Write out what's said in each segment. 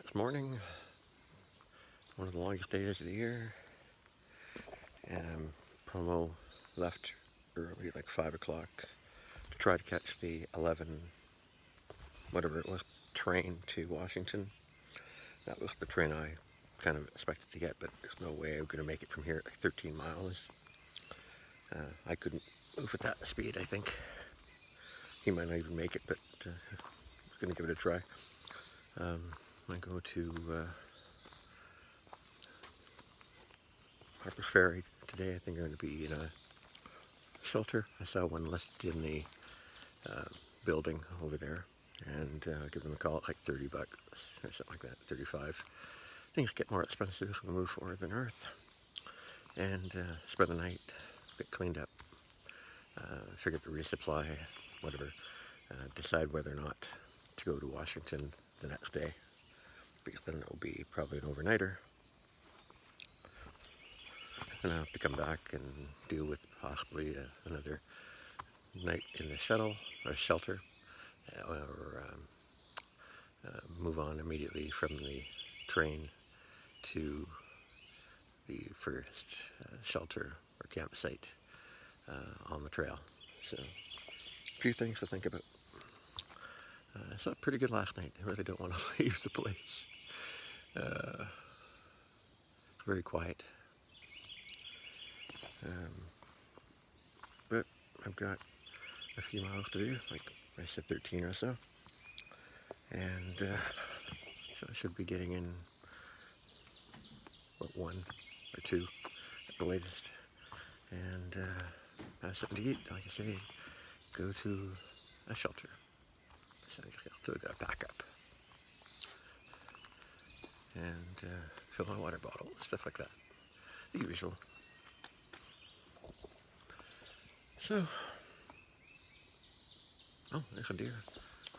Next morning, one of the longest days of the year. Promo left early, like 5 o'clock, to try to catch the 11, whatever it was, train to Washington. That was the train I kind of expected to get, but there's no way I'm going to make it from here at like 13 miles. I couldn't move at that speed, I think. He might not even make it, but I'm going to give it a try. I go to Harpers Ferry today. I think I'm going to be in a shelter. I saw one listed in the building over there, and give them a call at like $30 or something like that, 35. Things get more expensive as we move further north, and spend the night, get cleaned up, figure the resupply, whatever, decide whether or not to go to Washington the next day, because then it'll be probably an overnighter, and I'll have to come back and deal with possibly another night in the shuttle or shelter, or move on immediately from the train to the first shelter or campsite on the trail. So, a few things to think about. I slept pretty good last night. I really don't want to leave the place. Very quiet. But I've got a few miles to do, like I said, 13 or so. And so I should be getting in, what, 1 or 2 at the latest. And have something to eat, like I say, go to a shelter. So I'll still got to pack up. And fill my water bottle, stuff like that. The usual. So, oh, there's a deer.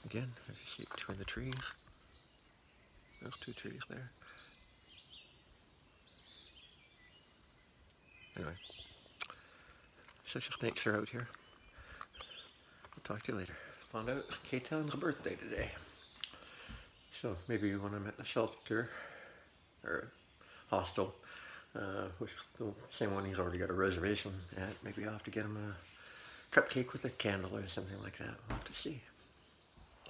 Again, as you see it between the trees. Those 2 trees there. Anyway, such snakes are out here. I'll talk to you later. Found out it's K-Town's birthday today. So maybe when I'm at the shelter, or hostel, which is the same one he's already got a reservation at, maybe I'll have to get him a cupcake with a candle or something like that. We'll have to see.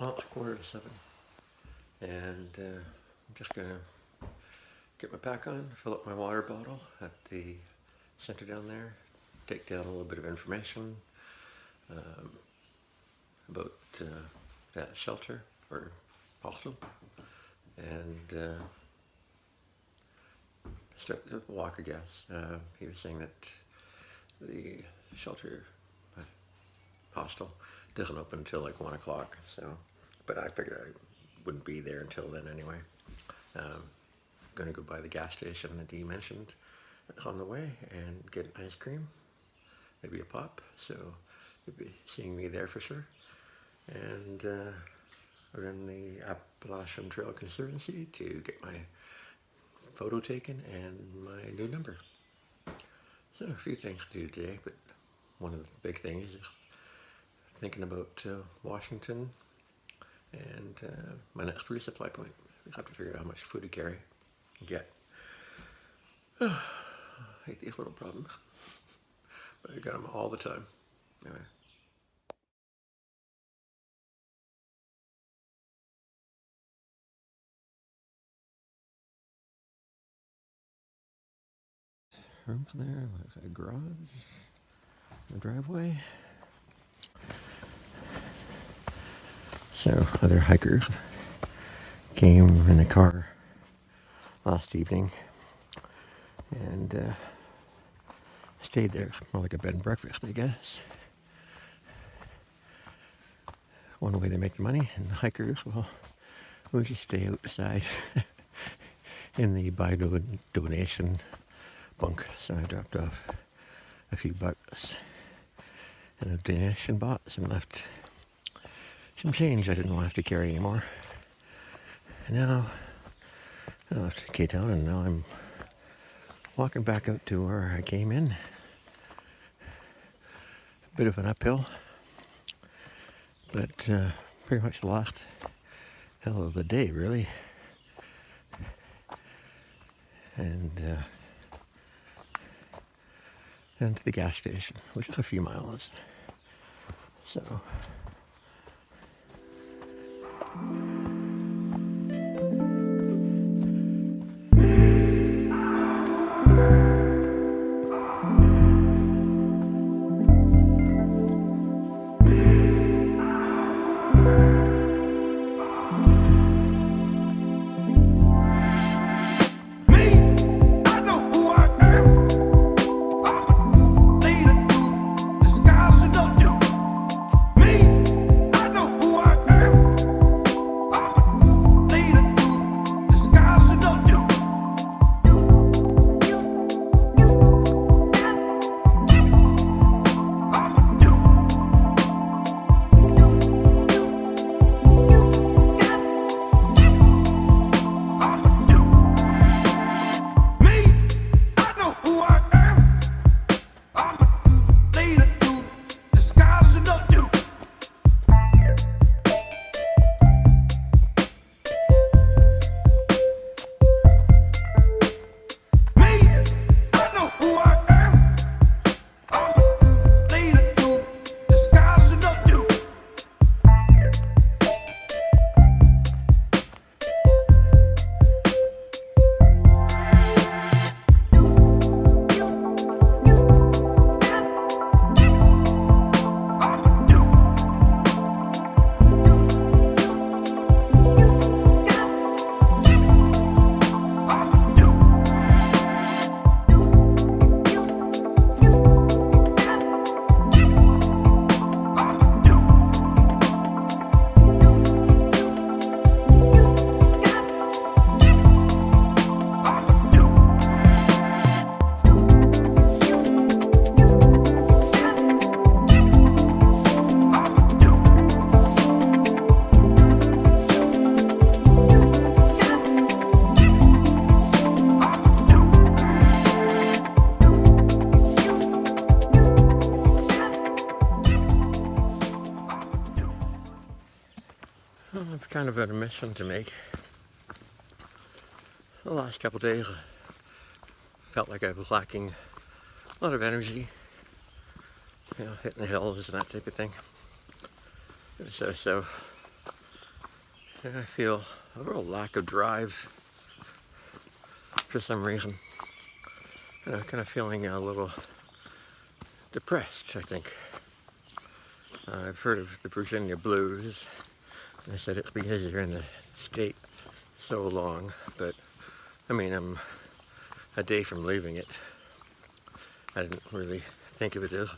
Well, it's 6:45, and I'm just going to get my pack on, fill up my water bottle at the center down there, take down a little bit of information about that shelter or hostel, and start the walk, I guess. He was saying that the shelter hostel doesn't open until like 1 o'clock, so, but I figured I wouldn't be there until then anyway. Going to go by the gas station that he mentioned on the way and get ice cream, maybe a pop, so you'll be seeing me there for sure. And then the Appalachian Trail Conservancy to get my photo taken and my new number. So a few things to do today, but one of the big things is thinking about Washington and my next resupply point. I have to figure out how much food to carry and get. I hate these little problems, but I got them all the time. Anyway. Rooms there, like a garage, a driveway. So other hikers came in a car last evening and stayed there. It's more like a bed and breakfast, I guess. One way they make the money, and the hikers, well, we just stay outside in the buy donation bunk. So I dropped off a few bucks in a donation box and left some change I didn't want to have to carry anymore. And now I left K-Town, and now I'm walking back out to where I came in. A bit of an uphill, but pretty much the last hill of the day, really. and to the gas station, which is a few miles. So I've kind of had a mission to make. The last couple of days I felt like I was lacking a lot of energy, hitting the hills and that type of thing. So and I feel a real lack of drive for some reason. Kind of feeling a little depressed, I think. I've heard of the Virginia blues. They said it's because you're in the state so long, but I mean, I'm a day from leaving it. I didn't really think of it as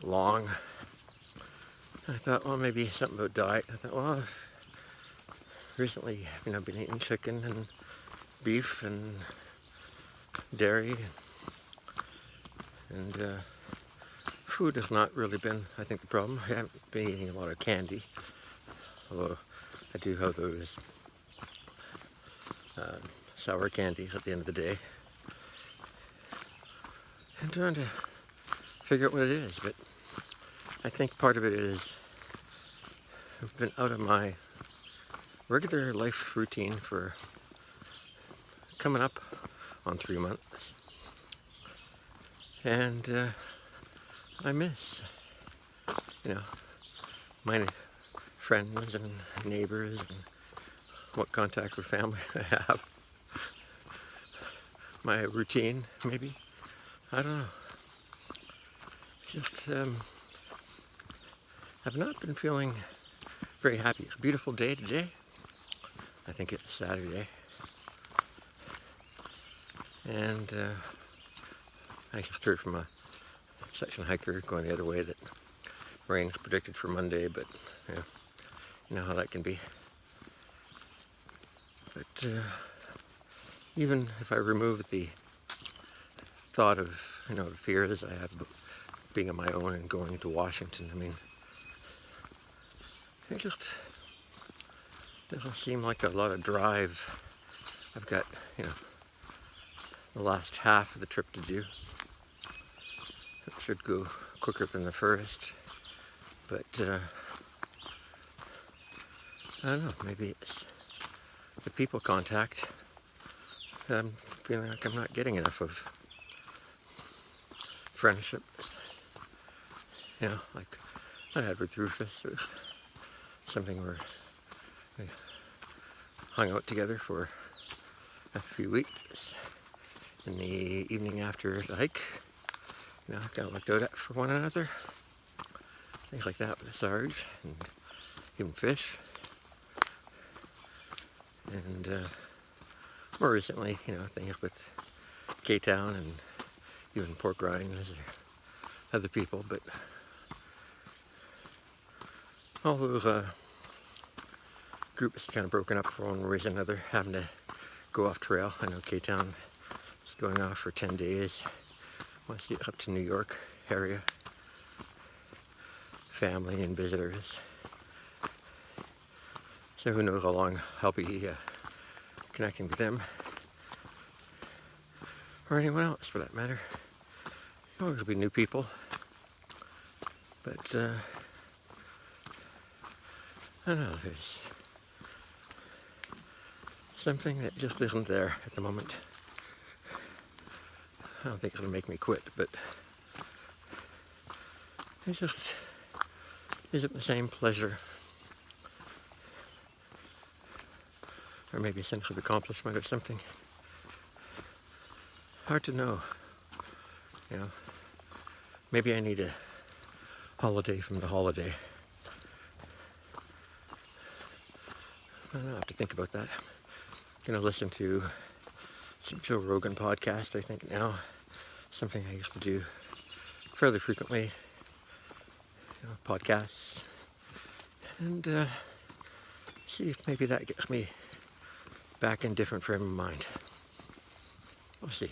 long. I thought, well, maybe something about diet. I thought, well, recently, I've been eating chicken and beef and dairy, and food has not really been, I think, the problem. I haven't been eating a lot of candy, although I do have those sour candies at the end of the day. I'm trying to figure out what it is, but I think part of it is I've been out of my regular life routine for coming up on 3 months, and I miss, my friends and neighbors and what contact with family I have. My routine, maybe. I don't know. Just, I've not been feeling very happy. It's a beautiful day today. I think it's Saturday. And I just heard from a section hiker going the other way that rain is predicted for Monday, but you know how that can be. But even if I remove the thought of, the fears I have about being on my own and going to Washington, it just doesn't seem like a lot of drive. I've got, the last half of the trip to do. It should go quicker than the first, but I don't know, maybe it's the people contact that I'm feeling like I'm not getting enough of friendships. You know, like I had with Rufus. It was something where we hung out together for a few weeks. In the evening after the hike, you know, kind of looked out at for one another. Things like that with Sarge and even Fish. And more recently, you know, things with K-Town and even Pork Rinds or other people. But all those groups kind of broken up for one reason or another, having to go off trail. I know K-Town is going off for 10 days. Wants to get up to New York area. Family and visitors. So who knows how long I'll be connecting with them. Or anyone else for that matter. Always will be new people. But I don't know, there's something that just isn't there at the moment. I don't think it'll make me quit, but it just isn't the same pleasure, or maybe a sense of accomplishment or something. Hard to know. You know, maybe I need a holiday from the holiday. I don't know, I have to think about that. I'm going to listen to some Joe Rogan podcast, I think now. Something I used to do fairly frequently. You know, podcasts. And see if maybe that gets me back in a different frame of mind. We'll see.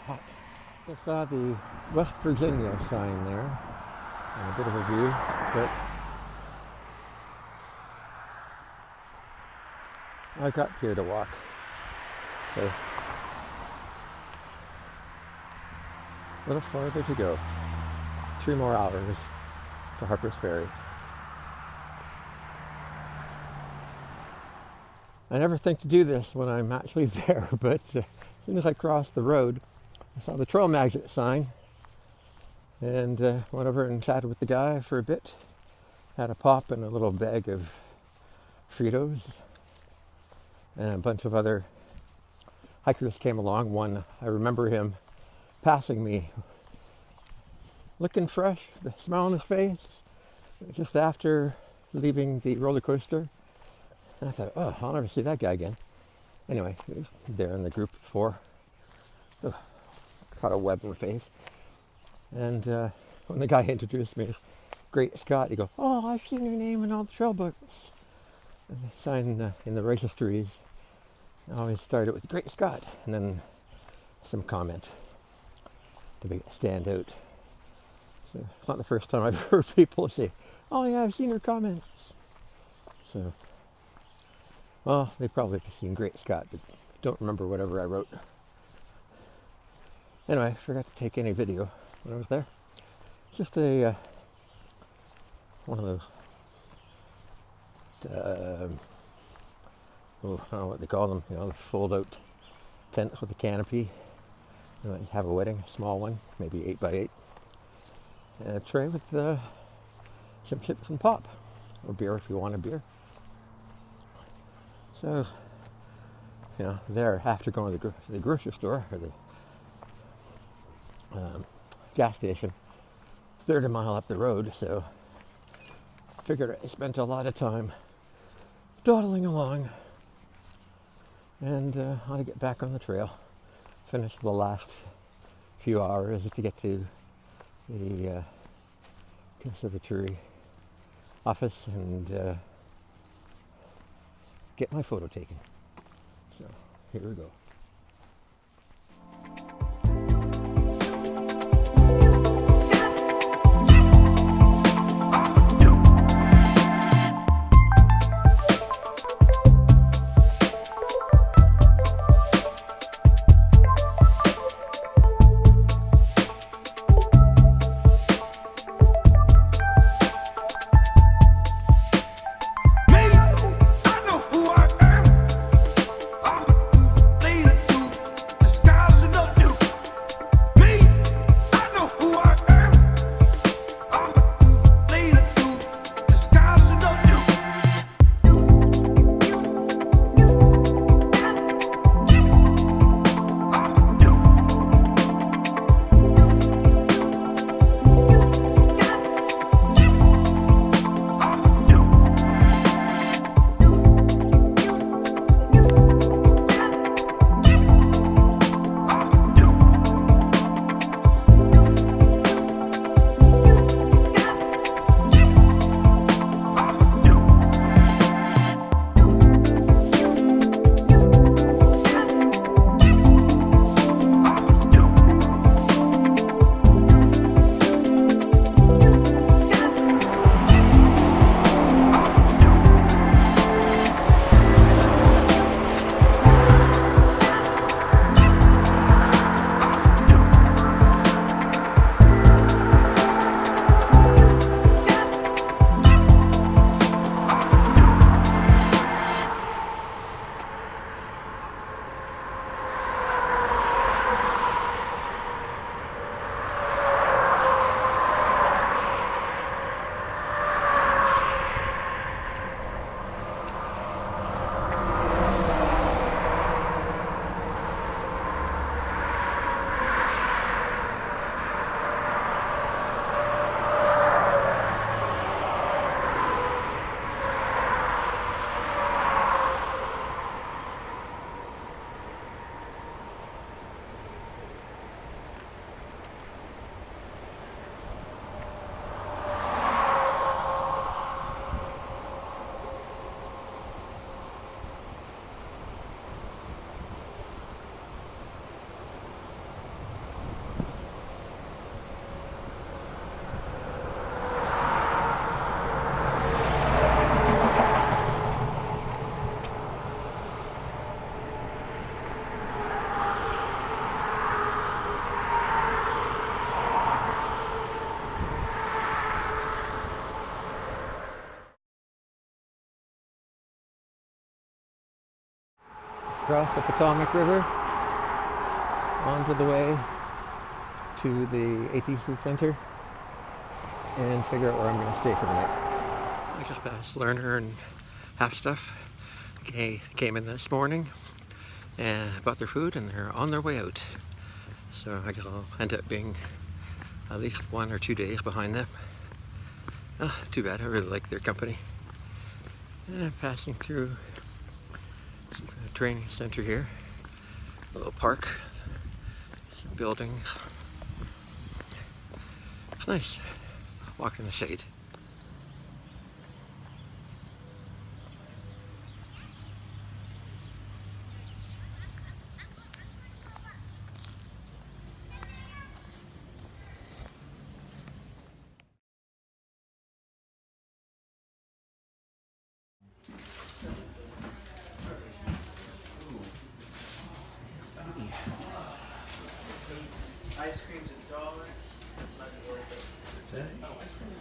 Hot. I saw the West Virginia sign there, and a bit of a view, but I got here to walk, so a little farther to go. 3 more hours to Harpers Ferry. I never think to do this when I'm actually there, but as soon as I crossed the road, I saw the trail magnet sign and went over and chatted with the guy for a bit. Had a pop and a little bag of Fritos, and a bunch of other hikers came along. One, I remember him passing me, looking fresh, the smile on his face, just after leaving the roller coaster. And I thought, oh, I'll never see that guy again. Anyway, he was there in the group before. Oh, caught a web in the face. And when the guy introduced me as Great Scott, he goes, oh, I've seen your name in all the trail books. And the sign in the registries I always started with Great Scott, and then some comment to make it stand out. So it's not the first time I've heard people say, oh yeah, I've seen your comments. So, well, they probably have seen Great Scott, but don't remember whatever I wrote. Anyway, I forgot to take any video when I was there. It's just a one of those I don't know what they call them, you know, the fold-out tent with a canopy. You know, you have a wedding, a small one, maybe 8x8. And a tray with some chips and pop, or beer if you want a beer. So, you know, there, after going to the grocery store, or the gas station, 30 mile up the road, so figured I spent a lot of time dawdling along, and how to get back on the trail. Finish the last few hours to get to the conservatory office and get my photo taken. So here we go. Cross the Potomac River onto the way to the ATC Center and figure out where I'm going to stay for the night. I just passed Lerner and Half Stuff. Came in this morning and bought their food, and they're on their way out. So I guess I'll end up being at least 1 or 2 days behind them. Oh, too bad. I really like their company. And I'm passing through a training center here. A little park. Some buildings. It's nice. Walk in the shade. Ice cream's $1. Not worth it. Oh, ice cream.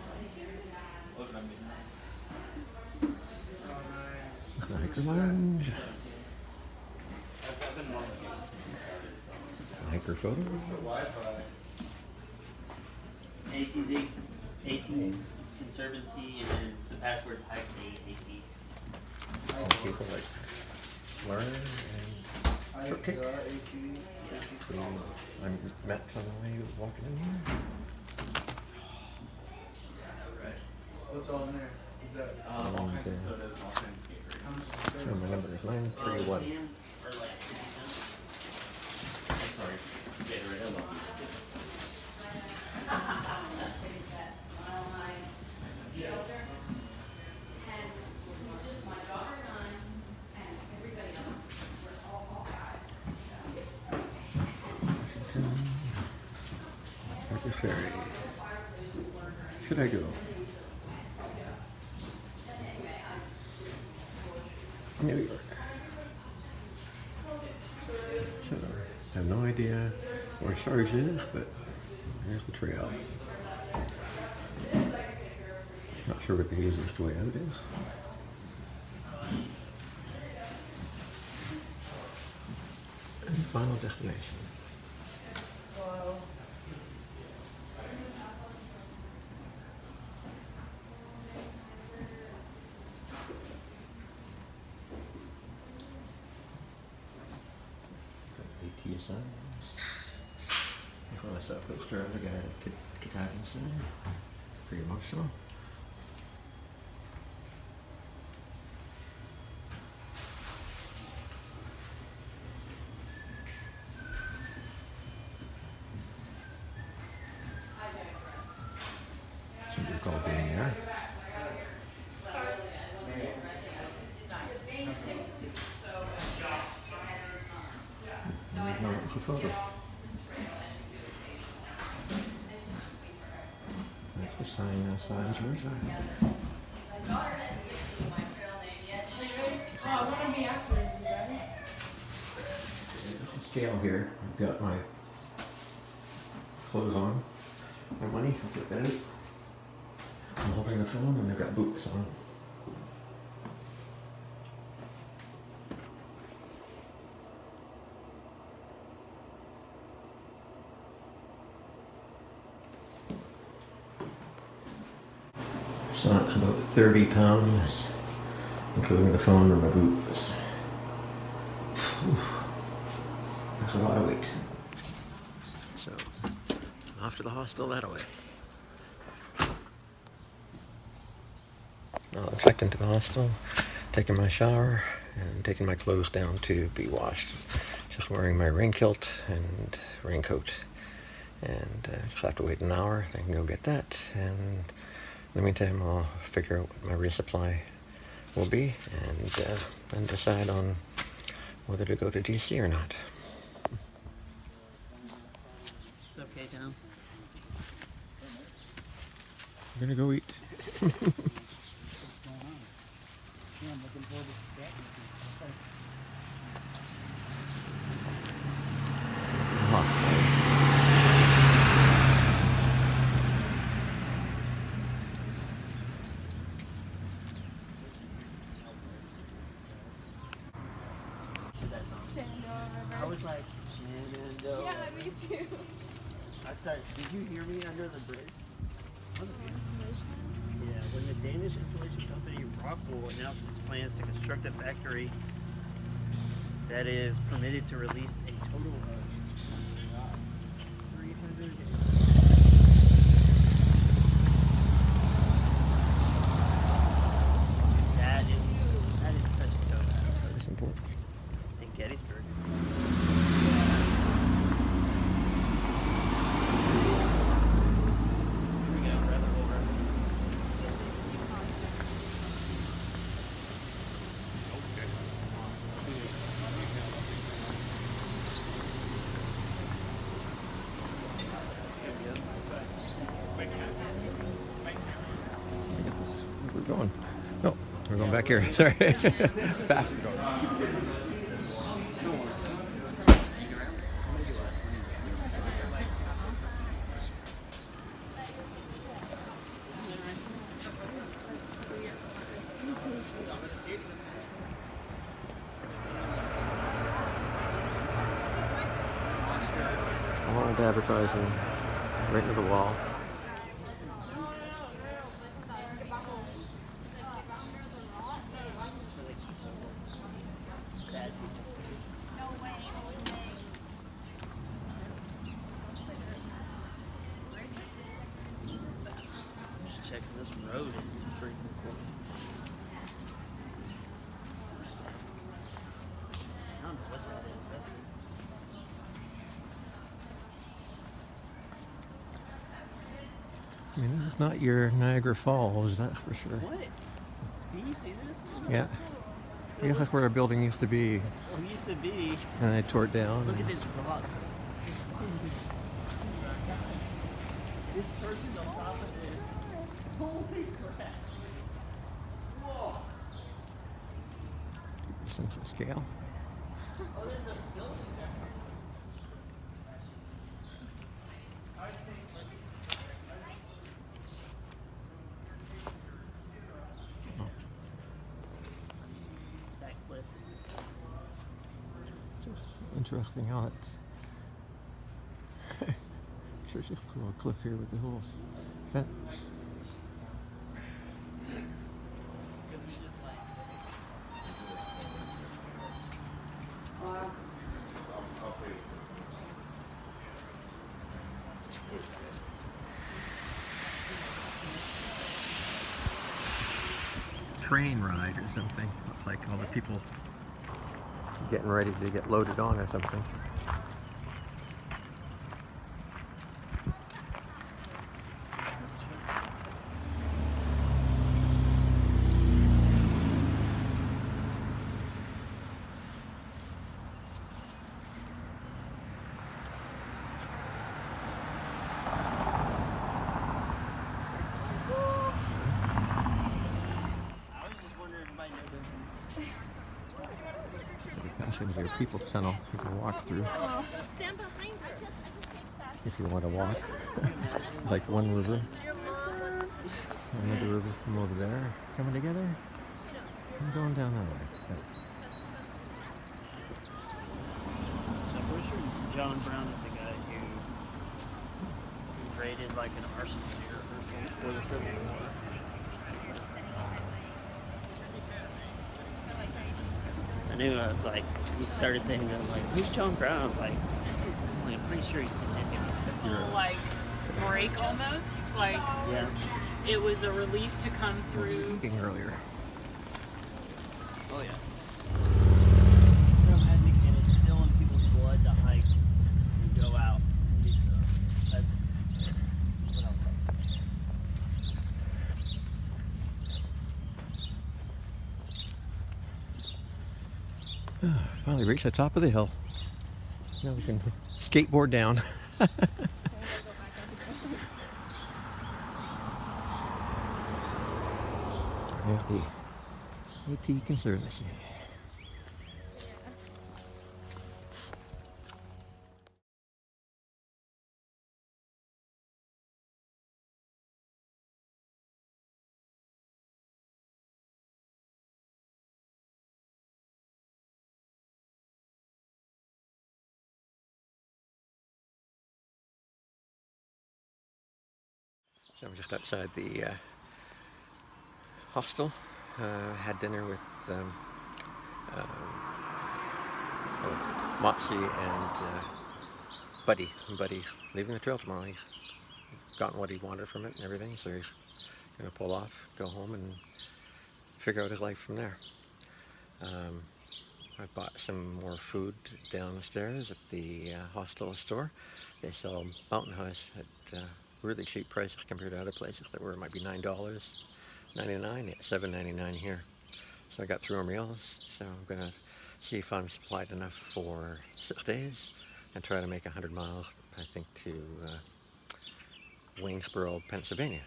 Look at me. Oh, nice. ThruHiker Lounge. I've been wanting to get this since it started, so. Hiker photo. Wi-Fi. ATZ, AT Conservancy, and then the password's AT. People like Lerner and Fruitcake. I met on the way walking in here. What's all in there? Is that All kinds Okay. of sodas and all kinds of how papers. much is So my number is 931. Cans are like 50 cents. I'm sorry, get rid of them. 50 cents. Harpers Ferry. Should I go? New York. So, I have no idea where Sarge is, but there's the trail. Not sure what the easiest way out is. And final destination. AT sign. I saw a poster of a guy at Katahdin Center. Pretty emotional. Should recall being there. No, it's a photo. That's the sign outside Georgia. Scale here. I've got my clothes on, my money. I'll take that out. I'm holding the phone, and I've got boots on. So that's about 30 pounds, including the phone and my boots. That's a lot of weight. So, off to the hostel that way. Now I'm checked into the hostel, taking my shower, and taking my clothes down to be washed. Just wearing my rain kilt and raincoat. And just have to wait an hour, I can go get that. And in the meantime, I'll figure out what my resupply will be and then decide on whether to go to DC or not. It's okay, Tom. I'm gonna go eat. to that song. Shenandoah River. I was like, Shenandoah. Yeah, me too. I started. Did you hear me under the bridge? Wasn't it? Insulation. Yeah, when the Danish insulation company Rockwool announced its plans to construct a factory that is permitted to release a total of 300. That is such a dope house. That's important. In Gettysburg. We got rather over. We're going. No, we're going back here. Sorry. Fast. Old advertising right into the wall. Bad people. Just checking this road is freaking cool. I don't know what that is. I mean, this is not your Niagara Falls, that's for sure. What? Can you see this? Yeah. I guess that's where a building used to be, It used to be. and they tore it down. Look at this rock. This church is on top of this. Holy crap. Whoa. Sense of scale. Oh, there's a building there. That cliff. Interesting how it. Sure, just a little cliff here with the little fence. Train ride or something. Looks like all the people getting ready to get loaded on or something. I was just wondering if anybody knew Passenger people tunnel you can walk through Stand behind her. if you want to walk. Like one river, another river from over there coming together and going down that way. So I'm pretty sure John Brown is the guy who raided like an arsenal near for the Civil War. I knew I was like, you started saying that, I'm like, who's John Brown? I was like, I'm pretty sure he's significant. Like break almost. Like Yeah. it was a relief to come through. Eating earlier. Oh yeah. And it's still in people's blood to hike and go out and do stuff. That's what I'm Finally reached the top of the hill. Now we can skateboard down. There's the AT Conservancy. So I'm just outside the hostel. Had dinner with Motsy and Buddy. Buddy's leaving the trail tomorrow. He's gotten what he wanted from it and everything, so he's going to pull off, go home, and figure out his life from there. I bought some more food downstairs at the hostel store. They sell Mountain House at really cheap prices compared to other places that were might be $9.99 at $7.99 here. So I got through our meals. So I'm gonna see if I'm supplied enough for 6 days and try to make 100 miles. I think to Waynesboro, Pennsylvania.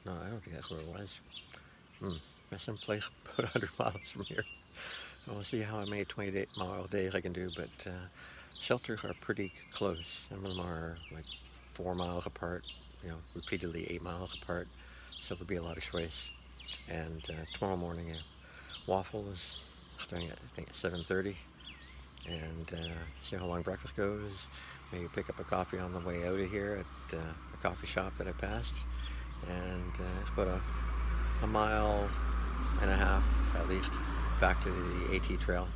No, I don't think that's where it was. That's someplace about 100 miles from here. We'll see how many 28-mile days I can do, but shelters are pretty close. Some of them are like 4 miles apart, repeatedly 8 miles apart, so there'll be a lot of choice. And tomorrow morning, waffle is starting at, I think, at 7:30, and see how long breakfast goes. Maybe pick up a coffee on the way out of here at a coffee shop that I passed, and it's about a mile and a half at least back to the AT trail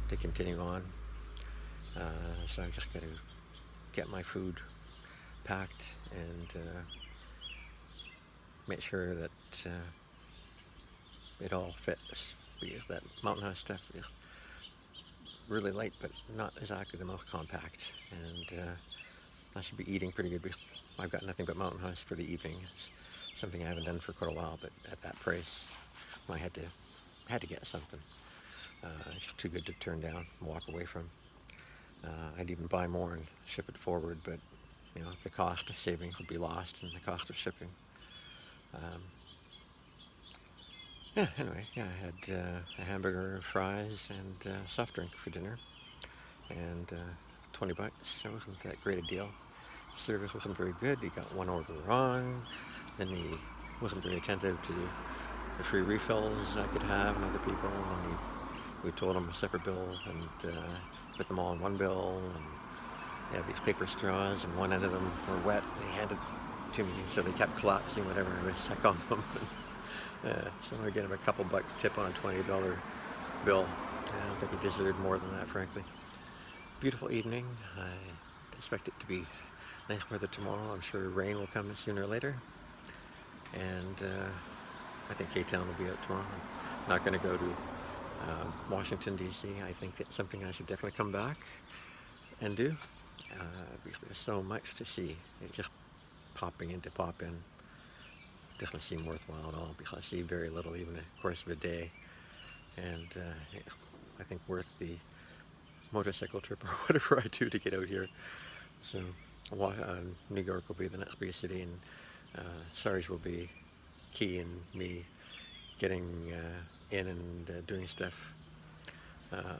to continue on. So I just got to get my food packed and make sure that it all fits, because that Mountain House stuff is really light but not exactly the most compact, and I should be eating pretty good because I've got nothing but Mountain House for the evening. It's something I haven't done for quite a while, but at that price I had to get something. It's just too good to turn down and walk away from. I'd even buy more and ship it forward, but the cost of savings would be lost in the cost of shipping. Anyway, I had a hamburger, fries, and soft drink for dinner, and $20. That wasn't that great a deal. Service wasn't very good. He got one order wrong, then he wasn't very attentive to the free refills I could have and other people, and then we told him a separate bill and put them all in one bill, and they had these paper straws and one end of them were wet. They handed it to me, so they kept collapsing whenever I was sick on them. So I get him a couple buck tip on a $20 bill. I don't think he deserved more than that, frankly. Beautiful evening. I expect it to be nice weather tomorrow. I'm sure rain will come sooner or later, and I think K-Town will be out tomorrow. I'm not going to go to Washington, D.C. I think that's something I should definitely come back and do, because there's so much to see. It's just popping in to pop in doesn't seem worthwhile at all, because I see very little even in the course of a day, and I think worth the motorcycle trip or whatever I do to get out here. So New York will be the next biggest city, and Sarge will be key in me getting in and doing stuff.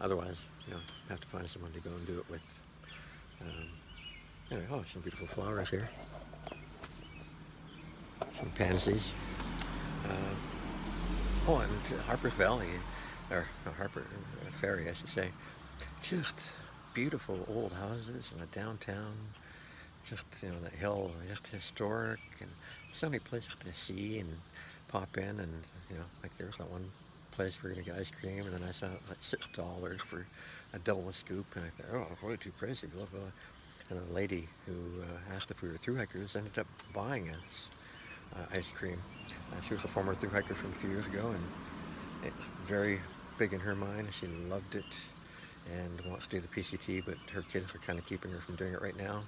Otherwise, have to find someone to go and do it with. Anyway, some beautiful flowers here. Some pansies. And Harpers Valley, or Harper Ferry, I should say. Just beautiful old houses in a downtown. Just that hill, just historic, and so many places to see and pop in, and like there was that one place where you're gonna get ice cream, and then I saw it was like $6 for a double scoop, and I thought, oh, it's way too pricey, blah blah. And the lady who asked if we were ThruHikers ended up buying us ice cream. She was a former ThruHiker from a few years ago, and it's very big in her mind. She loved it and wants to do the PCT, but her kids are kind of keeping her from doing it right now.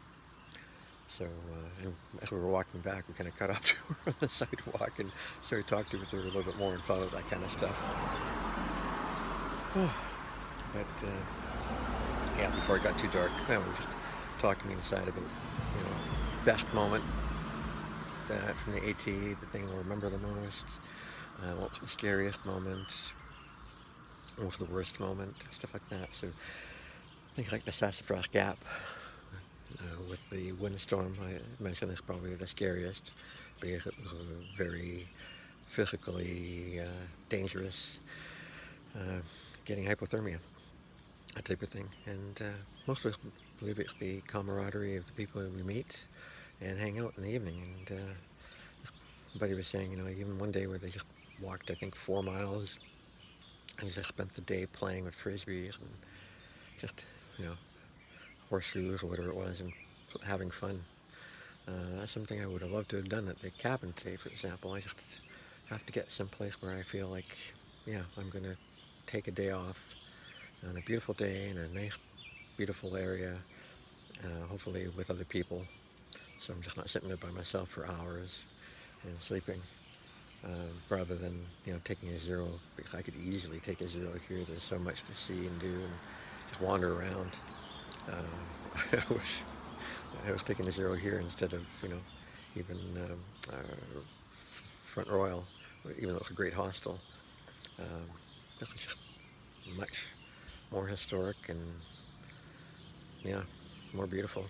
So and as we were walking back, we kind of cut up to her on the sidewalk and started talking to her a little bit more and found out that kind of stuff. But before it got too dark, we were just talking inside about best moment from the AT, the thing we'll remember the most, what was the scariest moment, what was the worst moment, stuff like that. So things like the Sassafras Gap with the windstorm, I mentioned, is probably the scariest because it was a very physically dangerous, getting hypothermia, that type of thing. And most of us believe it's the camaraderie of the people that we meet and hang out in the evening, and buddy was saying, you know, even one day where they just walked, I think, 4 miles, and just spent the day playing with frisbees and just, you know, horseshoes or whatever it was, and having fun. That's something I would have loved to have done at the cabin today, for example. I just have to get someplace where I feel like, yeah, I'm going to take a day off on a beautiful day in a nice, beautiful area, hopefully with other people. So I'm just not sitting there by myself for hours and sleeping, rather than, you know, taking a zero, because I could easily take a zero here. There's so much to see and do and just wander around. I wish I was taking a zero here instead of, you know, even Front Royal, even though it's a great hostel. This is just much more historic and, yeah, more beautiful.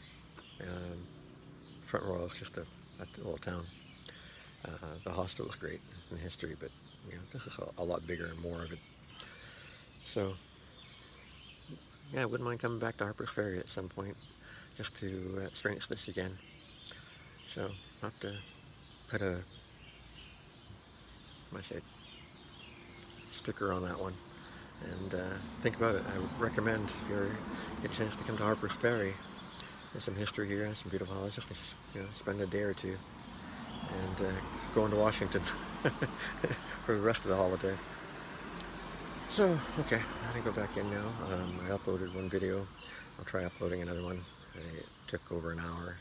Front Royal is just a little town. The hostel was great in history, but, you know, this is a lot bigger and more of it. So, yeah, I wouldn't mind coming back to Harpers Ferry at some point just to experience this again. So I'll have to put a, what I say, sticker on that one and think about it. I would recommend, if you get a chance to come to Harpers Ferry, there's some history here, some beautiful houses, just, you know, spend a day or two, and go into Washington for the rest of the holiday. So, okay, I'm going to go back in now. I uploaded one video. I'll try uploading another one. It took over an hour,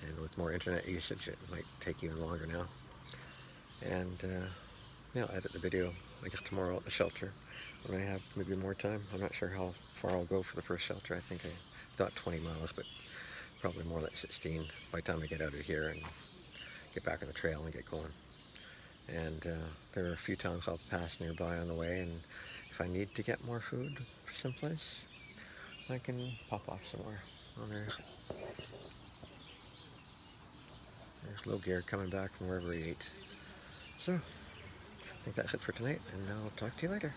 and with more internet usage, it might take even longer now. And yeah, I'll edit the video, I guess, tomorrow at the shelter when I have maybe more time. I'm not sure how far I'll go for the first shelter. I think I thought 20 miles, but probably more like 16 by the time I get out of here and get back on the trail and get going. And there are a few towns I'll pass nearby on the way, and if I need to get more food for someplace, I can pop off somewhere. Oh, there's Low Gear coming back from wherever he ate. So, I think that's it for tonight, and I'll talk to you later.